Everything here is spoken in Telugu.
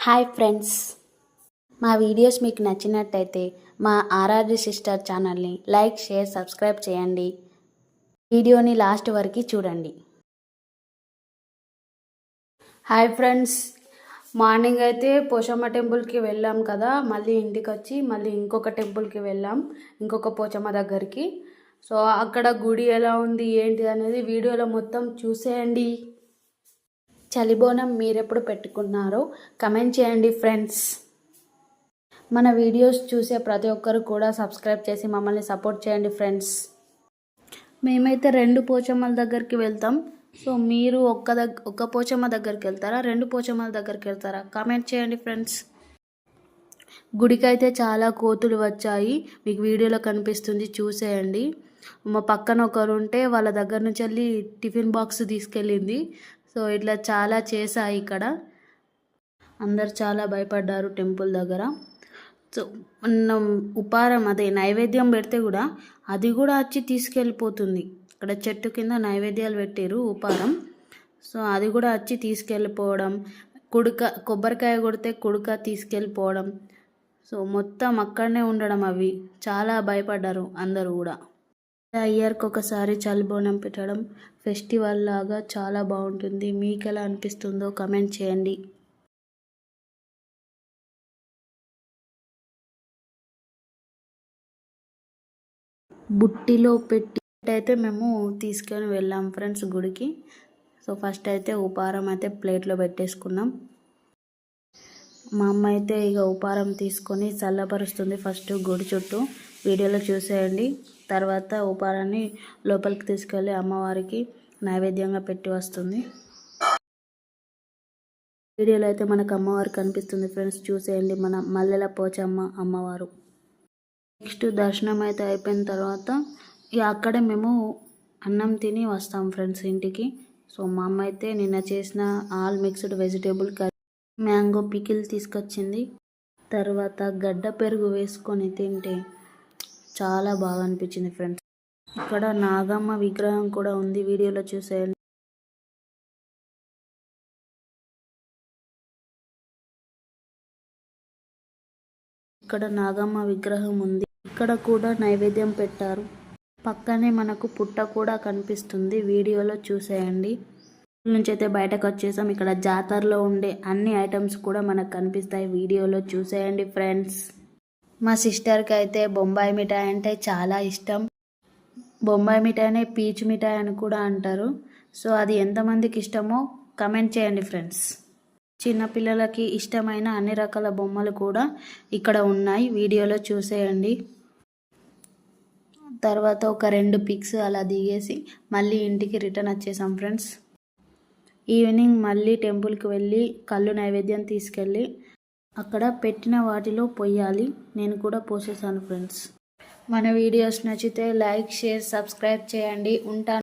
హాయ్ ఫ్రెండ్స్, మా వీడియోస్ మీకు నచ్చినట్టయితే మా ఆర్ఆర్జీ సిస్టర్ ఛానల్ని లైక్, షేర్, సబ్స్క్రైబ్ చేయండి. వీడియోని లాస్ట్ వరకు చూడండి. హాయ్ ఫ్రెండ్స్, మార్నింగ్ అయితే పోచమ్మ టెంపుల్కి వెళ్ళాం కదా, మళ్ళీ ఇంటికి వచ్చి మళ్ళీ ఇంకొక టెంపుల్కి వెళ్ళాం, ఇంకొక పోచమ్మ దగ్గరికి. సో అక్కడ గుడి ఎలా ఉంది ఏంటి అనేది వీడియోలో మొత్తం చూసేయండి. చలిబోనం మీరెప్పుడు పెట్టుకున్నారో కమెంట్ చేయండి ఫ్రెండ్స్. మన వీడియోస్ చూసే ప్రతి ఒక్కరు కూడా సబ్స్క్రైబ్ చేసి మమ్మల్ని సపోర్ట్ చేయండి ఫ్రెండ్స్. మేమైతే 2 పోచమ్మల దగ్గరికి వెళ్తాం. సో మీరు ఒక్క పోచమ్మ దగ్గరికి వెళ్తారా, 2 పోచమ్మల దగ్గరికి వెళ్తారా? కామెంట్ చేయండి ఫ్రెండ్స్. గుడికి అయితే చాలా కోతులు వచ్చాయి, మీకు వీడియోలో కనిపిస్తుంది, చూసేయండి. మా పక్కన ఒకరు ఉంటే వాళ్ళ దగ్గర నుంచి వెళ్ళి టిఫిన్ బాక్స్ తీసుకెళ్ళింది. సో ఇట్లా చాలా చేశాయి ఇక్కడ. అందరు చాలా భయపడ్డారు టెంపుల్ దగ్గర. సో మనం ఉపారం అదే నైవేద్యం పెడితే కూడా అది కూడా వచ్చి తీసుకెళ్ళిపోతుంది. ఇక్కడ చెట్టు కింద నైవేద్యాలు పెట్టారు ఉపారం, సో అది కూడా వచ్చి తీసుకెళ్ళిపోవడం. కొబ్బరికాయ కొడితే కుడుక తీసుకెళ్ళిపోవడం. సో మొత్తం అక్కడనే ఉండడం. అవి చాలా భయపడ్డారు అందరూ కూడా. ఇయర్కి ఒకసారి చలిబోనం పెట్టడం ఫెస్టివల్ లాగా చాలా బాగుంటుంది. మీకు ఎలా అనిపిస్తుందో కమెంట్ చేయండి. బుట్టిలో పెట్టి అయితే మేము తీసుకొని వెళ్ళాం ఫ్రెండ్స్ గుడికి. సో ఫస్ట్ అయితే ఉపారం అయితే ప్లేట్లో పెట్టేసుకున్నాం. మా అమ్మ అయితే ఇక ఉపారం తీసుకొని చల్లపరుస్తుంది ఫస్ట్ గుడి చుట్టూ. వీడియోలో చూసేయండి. తర్వాత ఉపారాన్ని లోపలికి తీసుకెళ్ళి అమ్మవారికి నైవేద్యంగా పెట్టి వస్తుంది. వీడియోలో అయితే మనకు అమ్మవారు కనిపిస్తుంది ఫ్రెండ్స్, చూసేయండి. మన మల్లెల పోచమ్మ అమ్మవారు. నెక్స్ట్ దర్శనం అయితే అయిపోయిన తర్వాత ఇక అక్కడే మేము అన్నం తిని వస్తాం ఫ్రెండ్స్ ఇంటికి. సో మా అమ్మ అయితే నిన్న చేసిన all mixed vegetable curry, mango pickle తీసుకొచ్చింది. తర్వాత గడ్డ పెరుగు వేసుకొని తింటే చాలా బాగా అనిపించింది ఫ్రెండ్స్. ఇక్కడ నాగమ్మ విగ్రహం కూడా ఉంది, వీడియోలో చూసేయండి. ఇక్కడ నాగమ్మ విగ్రహం ఉంది. ఇక్కడ కూడా నైవేద్యం పెట్టారు. పక్కనే మనకు పుట్ట కూడా కనిపిస్తుంది, వీడియోలో చూసేయండి. నుంచి అయితే బయటకు వచ్చేసాం. ఇక్కడ జాతరలో ఉండే అన్ని ఐటమ్స్ కూడా మనకు కనిపిస్తాయి, వీడియోలో చూసేయండి ఫ్రెండ్స్. మా సిస్టర్కి అయితే బొంబాయి మిఠాయి అంటే చాలా ఇష్టం. బొంబాయి మిఠాయినే పీచు మిఠాయి అని కూడా అంటారు. సో అది ఎంతమందికి ఇష్టమో కమెంట్ చేయండి ఫ్రెండ్స్. చిన్నపిల్లలకి ఇష్టమైన అన్ని రకాల బొమ్మలు కూడా ఇక్కడ ఉన్నాయి, వీడియోలో చూసేయండి. తర్వాత ఒక 2 పిక్స్ అలా దిగేసి మళ్ళీ ఇంటికి రిటర్న్ వచ్చేసాం ఫ్రెండ్స్. ఈవినింగ్ మళ్ళీ టెంపుల్కి వెళ్ళి కళ్ళు నైవేద్యం తీసుకెళ్ళి అక్కడ పెట్టిన వాటిలో పొయ్యాలి. నేను కూడా పోసేసాను ఫ్రెండ్స్. మన వీడియోస్ నచ్చితే లైక్, షేర్, సబ్స్క్రైబ్ చేయండి. ఉంటాను.